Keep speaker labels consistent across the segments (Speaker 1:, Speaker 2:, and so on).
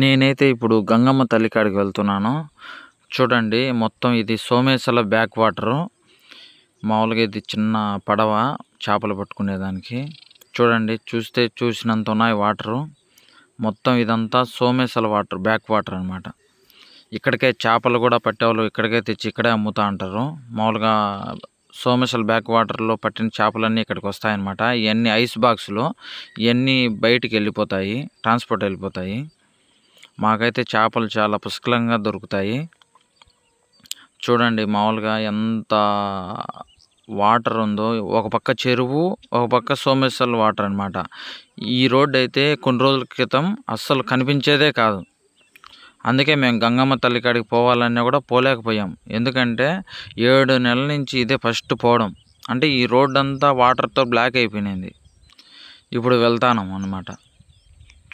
Speaker 1: నేనైతే ఇప్పుడు గంగమ్మ తల్లి కాడికి వెళ్తున్నాను. చూడండి మొత్తం ఇది సోమేశ్వర బ్యాక్ వాటరు. మామూలుగా ఇది చిన్న పడవ చేపలు పట్టుకునేదానికి. చూడండి చూస్తే చూసినంత ఉన్నాయి వాటరు. మొత్తం ఇదంతా సోమేశ్వర వాటర్ బ్యాక్ వాటర్ అనమాట. ఇక్కడికే చేపలు కూడా పట్టేవాళ్ళు ఇక్కడికే తెచ్చి ఇక్కడే అమ్ముతూ ఉంటారు. మామూలుగా సోమేశ్వర బ్యాక్ వాటర్లో పట్టిన చేపలన్నీ ఇక్కడికి వస్తాయన్నమాట. ఇవన్నీ ఐస్ బాక్స్లో ఇవన్నీ బయటికి వెళ్ళిపోతాయి, ట్రాన్స్పోర్ట్ వెళ్ళిపోతాయి. మాకైతే చేపలు చాలా పుష్కలంగా దొరుకుతాయి. చూడండి మామూలుగా ఎంత వాటర్ ఉందో. ఒక పక్క చెరువు, ఒక పక్క సోమేశ్వర వాటర్ అనమాట. ఈ రోడ్డు అయితే కొన్ని రోజుల క్రితం అస్సలు కనిపించేదే కాదు. అందుకే మేము గంగమ్మ తల్లి కాడికి పోవాలన్నా కూడా పోలేకపోయాం. ఎందుకంటే 7 నెలల నుంచి ఇదే ఫస్ట్ పోవడం. అంటే ఈ రోడ్డు అంతా వాటర్తో బ్లాక్ అయిపోయింది. ఇప్పుడు వెళ్తాను అనమాట.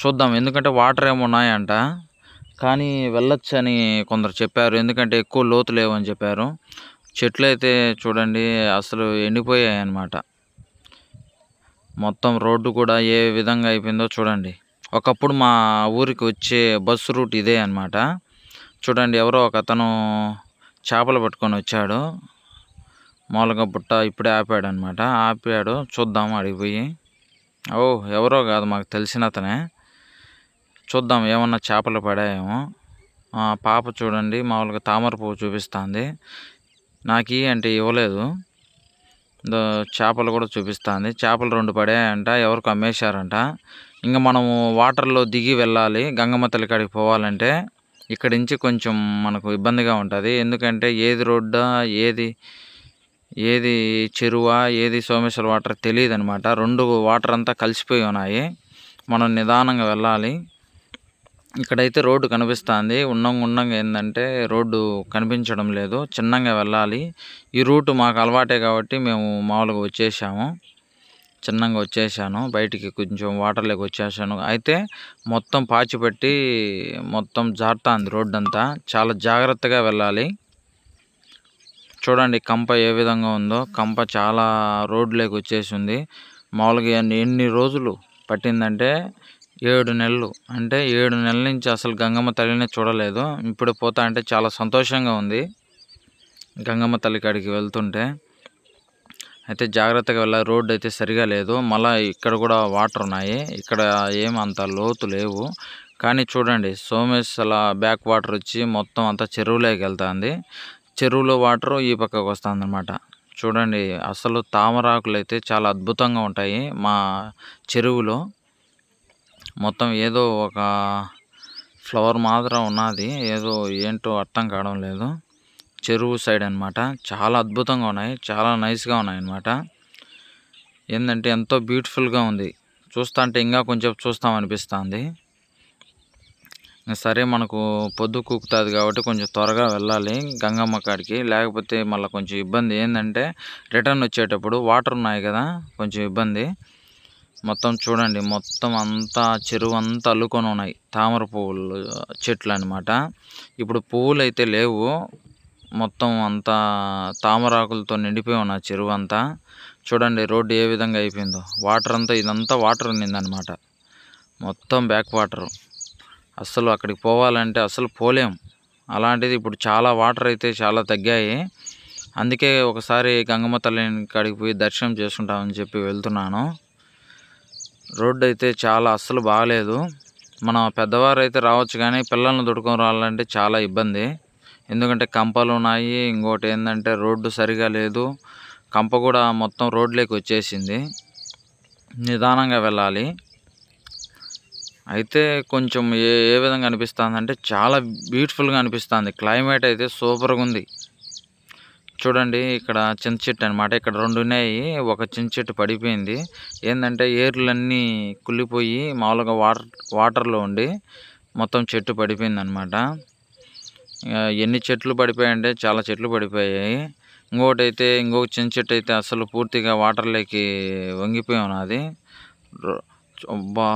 Speaker 1: చూద్దాం, ఎందుకంటే వాటర్ ఏమి ఉన్నాయంట, కానీ వెళ్ళొచ్చని కొందరు చెప్పారు. ఎందుకంటే ఎక్కువ లోతు లేవని చెప్పారు. చెట్లు అయితే చూడండి అసలు ఎండిపోయాయి అన్నమాట. మొత్తం రోడ్డు కూడా ఏ విధంగా అయిపోయిందో చూడండి. ఒకప్పుడు మా ఊరికి వచ్చే బస్సు రూట్ ఇదే అన్నమాట. చూడండి ఎవరో ఒక అతను చేపలు పట్టుకొని వచ్చాడు. మామూలుగా బుట్ట ఇప్పుడే ఆపాడు అనమాట. ఆపాడు, చూద్దాం అడిగిపోయి. ఎవరో కాదు, మాకు తెలిసిన అతనే. చూద్దాం ఏమన్నా చేపలు పడాయేమో. పాప చూడండి మామూలుగా తామర పువ్వు చూపిస్తుంది. నాకు అంటే ఇవ్వలేదు. చేపలు కూడా చూపిస్తుంది. చేపలు 2 పడాయంట, ఎవరికి అమ్మేశారంట. ఇంకా మనము వాటర్లో దిగి వెళ్ళాలి గంగమ్మ తల్లి కాడికి పోవాలంటే. ఇక్కడి నుంచి కొంచెం మనకు ఇబ్బందిగా ఉంటుంది. ఎందుకంటే ఏది రోడ్డా, ఏది చెరువా, ఏది సోమేశ్వర వాటర్ తెలియదు అనమాట. 2 వాటర్ అంతా కలిసిపోయి ఉన్నాయి. మనం నిదానంగా వెళ్ళాలి. ఇక్కడైతే రోడ్డు కనిపిస్తుంది. ఉండంగా ఏంటంటే రోడ్డు కనిపించడం లేదు, చిన్నగా వెళ్ళాలి. ఈ రూట్ మాకు అలవాటే కాబట్టి మేము మామూలుగా చిన్నగా వచ్చేసాను బయటికి, కొంచెం వాటర్లోకి వచ్చేసాను. అయితే మొత్తం పాచిపెట్టి మొత్తం జారుతుంది రోడ్డు అంతా. చాలా జాగ్రత్తగా వెళ్ళాలి. చూడండి కంప ఏ విధంగా ఉందో. కంప చాలా రోడ్లోకి వచ్చేసింది. మామూలుగా ఎన్ని రోజులు పట్టిందంటే 7 నెలలు. అంటే 7 నెలల నుంచి అసలు గంగమ్మ తల్లిని చూడలేదు. ఇప్పుడు పోతా అంటే చాలా సంతోషంగా ఉంది గంగమ్మ తల్లి కాడికి వెళ్తుంటే. అయితే జాగ్రత్తగా వెళ్ళాలి. రోడ్డు అయితే సరిగా లేదు. మళ్ళీ ఇక్కడ కూడా వాటర్ ఉన్నాయి. ఇక్కడ ఏం అంత లోతు లేవు. కానీ చూడండి సోమేశ్వర బ్యాక్ వాటర్ వచ్చి మొత్తం అంతా చెరువులోకి వెళ్తుంది. చెరువులో వాటర్ ఈ పక్కకు వస్తుంది అన్నమాట. చూడండి అసలు తామరాకులు అయితే చాలా అద్భుతంగా ఉంటాయి మా చెరువులో. మొత్తం ఏదో ఒక ఫ్లవర్ మాత్రం ఉన్నది, ఏదో ఏంటో అర్థం కావడం లేదు. చెరువు సైడ్ అనమాట. చాలా అద్భుతంగా ఉన్నాయి, చాలా నైస్గా ఉన్నాయి అన్నమాట. ఏంటంటే ఎంతో బ్యూటిఫుల్గా ఉంది. చూస్తుంటే ఇంకా కొంచెం చూస్తామనిపిస్తుంది. సరే మనకు పొద్దు కూకుతుంది కాబట్టి కొంచెం త్వరగా వెళ్ళాలి గంగమ్మ కాడికి, లేకపోతే మళ్ళీ కొంచెం ఇబ్బంది. ఏంటంటే రిటర్న్ వచ్చేటప్పుడు వాటర్ ఉన్నాయి కదా, కొంచెం ఇబ్బంది. మొత్తం చూడండి మొత్తం అంతా చెరువు అంతా అల్లుకొని ఉన్నాయి తామర పువ్వులు చెట్లు అనమాట. ఇప్పుడు పువ్వులు అయితే లేవు, మొత్తం అంతా తామరాకులతో నిండిపోయి ఉన్నాయి చెరువు అంతా. చూడండి రోడ్డు ఏ విధంగా అయిపోయిందో. వాటర్ అంతా ఇదంతా వాటర్ ఉన్నిందనమాట, మొత్తం బ్యాక్ వాటరు. అస్సలు అక్కడికి పోవాలంటే అస్సలు పోలేం. అలాంటిది ఇప్పుడు చాలా వాటర్ అయితే చాలా తగ్గాయి. అందుకే ఒకసారి గంగమ్మ తల్లి కాడికి పోయి దర్శనం చేసుకుంటామని చెప్పి వెళ్తున్నాను. రోడ్డు అయితే చాలా అస్సలు బాగలేదు. మన పెద్దవారు అయితే రావచ్చు, కానీ పిల్లల్ని తొడుకొని రావాలంటే చాలా ఇబ్బంది. ఎందుకంటే కంపలు ఉన్నాయి. ఇంకోటి ఏంటంటే రోడ్డు సరిగా లేదు. కంప కూడా మొత్తం రోడ్లోకి వచ్చేసింది. నిదానంగా వెళ్ళాలి. అయితే కొంచెం ఏ విధంగా అనిపిస్తుంది అంటే చాలా బ్యూటిఫుల్గా అనిపిస్తుంది. క్లైమేట్ అయితే సూపర్గా ఉంది. చూడండి ఇక్కడ చింత చెట్టు అనమాట. ఇక్కడ 2 ఉన్నాయి. ఒక చింత చెట్టు పడిపోయింది. ఏంటంటే ఏర్లన్నీ కుళ్ళిపోయి మామూలుగా వాటర్లో ఉండి మొత్తం చెట్టు పడిపోయింది అనమాట. ఎన్ని చెట్లు పడిపోయాయంటే చాలా చెట్లు పడిపోయాయి. ఇంకొక చింత చెట్టు అయితే అసలు పూర్తిగా వాటర్లోకి వంగిపోయి ఉన్నది. అబ్బా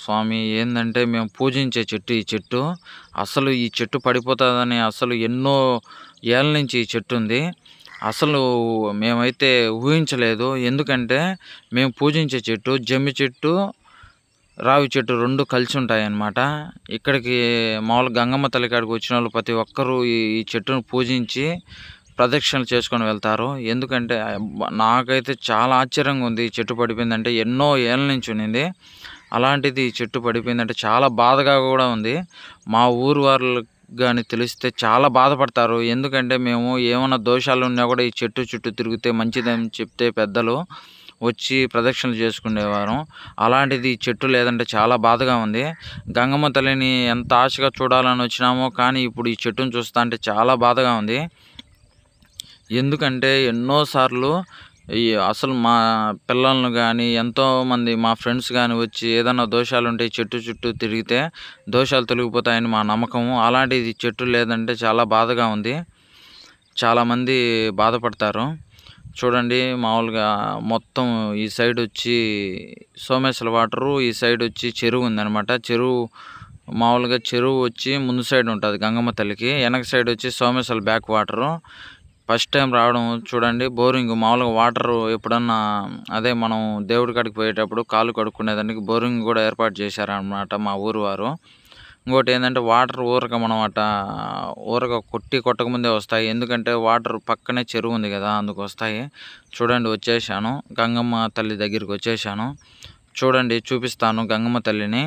Speaker 1: స్వామి, ఏంటంటే మేము పూజించే చెట్టు ఈ చెట్టు. అసలు ఈ చెట్టు పడిపోతుందని అసలు ఎన్నో ఏళ్ళ నుంచి ఈ చెట్టు ఉంది. అసలు మేమైతే ఊహించలేదు. ఎందుకంటే మేము పూజించే చెట్టు జమ్మి చెట్టు, రావి చెట్టు 2 కలిసి ఉంటాయన్నమాట. ఇక్కడికి మామూలుగా గంగమ్మ తల్లి కాడికి వచ్చినోళ్ళు ప్రతి ఒక్కరూ ఈ చెట్టును పూజించి ప్రదక్షిణలు చేసుకొని వెళ్తారు. ఎందుకంటే నాకైతే చాలా ఆశ్చర్యంగా ఉంది. ఈ చెట్టు పడిపోయిందంటే ఎన్నో ఏళ్ల నుంచి ఉన్నింది. అలాంటిది ఈ చెట్టు పడిపోయిందంటే చాలా బాధగా కూడా ఉంది. మా ఊరు వాళ్ళకి గాని తెలిస్తే చాలా బాధపడతారు. ఎందుకంటే మేము ఏమన్నా దోషాలు ఉన్నా కూడా ఈ చెట్టు చుట్టూ తిరిగితే మంచిదని చెప్తే పెద్దలు వచ్చి ప్రదక్షిణలు చేసుకునేవారం. అలాంటిది ఈ చెట్టు లేదంటే చాలా బాధగా ఉంది. గంగమ్మ తల్లిని ఎంత ఆశగా చూడాలని వచ్చినామో కానీ ఇప్పుడు ఈ చెట్టును చూస్తాంటే చాలా బాధగా ఉంది. ఎందుకంటే ఎన్నో సార్లు అసలు మా పిల్లలను గానీ, ఎంతోమంది మా ఫ్రెండ్స్ గానీ వచ్చి ఏదన్నా దోషాలుంటే ఈ చెట్టు చుట్టూ తిరిగితే దోషాలు తొలగిపోతాయని మా నమ్మకము. అలాంటిది ఈ చెట్టు లేదంటే చాలా బాధగా ఉంది. చాలామంది బాధపడతారు. చూడండి మామూలుగా మొత్తం ఈ సైడొచ్చి సోమేశ్వర వాటరు, ఈ సైడొచ్చి చెరువు ఉందనమాట. మామూలుగా చెరువు వచ్చి ముందు సైడ్ ఉంటది గంగమ్మ తల్లికి. ఎనక సైడ్ వచ్చి Someshwara back water. First time రావడం చూడండి. బోరింగ్ మామూలుగా వాటరు ఎప్పుడన్నా అదే మనం దేవుడి కాడికి పోయేటప్పుడు కాళ్ళు కడుక్కునేదానికి బోరింగ్ కూడా ఏర్పాటు చేశారనమాట మా ఊరు వారు. ఇంకోటి ఏంటంటే వాటర్ ఊరక కొట్టకముందే వస్తాయి. ఎందుకంటే వాటర్ పక్కనే చెరువు ఉంది కదా, అందుకు వస్తాయి. చూడండి వచ్చేసాను, గంగమ్మ తల్లి దగ్గరికి వచ్చేసాను. చూడండి చూపిస్తాను గంగమ్మ తల్లిని.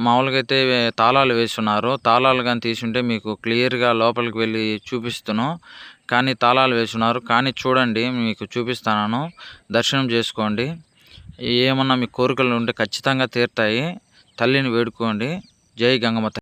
Speaker 1: మామూలుగా అయితే తాళాలు వేసున్నారు. తాళాలు కానీ తీసుంటే మీకు క్లియర్గా లోపలికి వెళ్ళి చూపిస్తును. కానీ తాళాలు వేసున్నారు. కానీ చూడండి మీకు చూపిస్తాను, దర్శనం చేసుకోండి. ఏమన్నా మీ కోరికలు ఉంటే ఖచ్చితంగా తీరుతాయి. తల్లిని వేడుకోండి. జై గంగమ్మ తల్లి.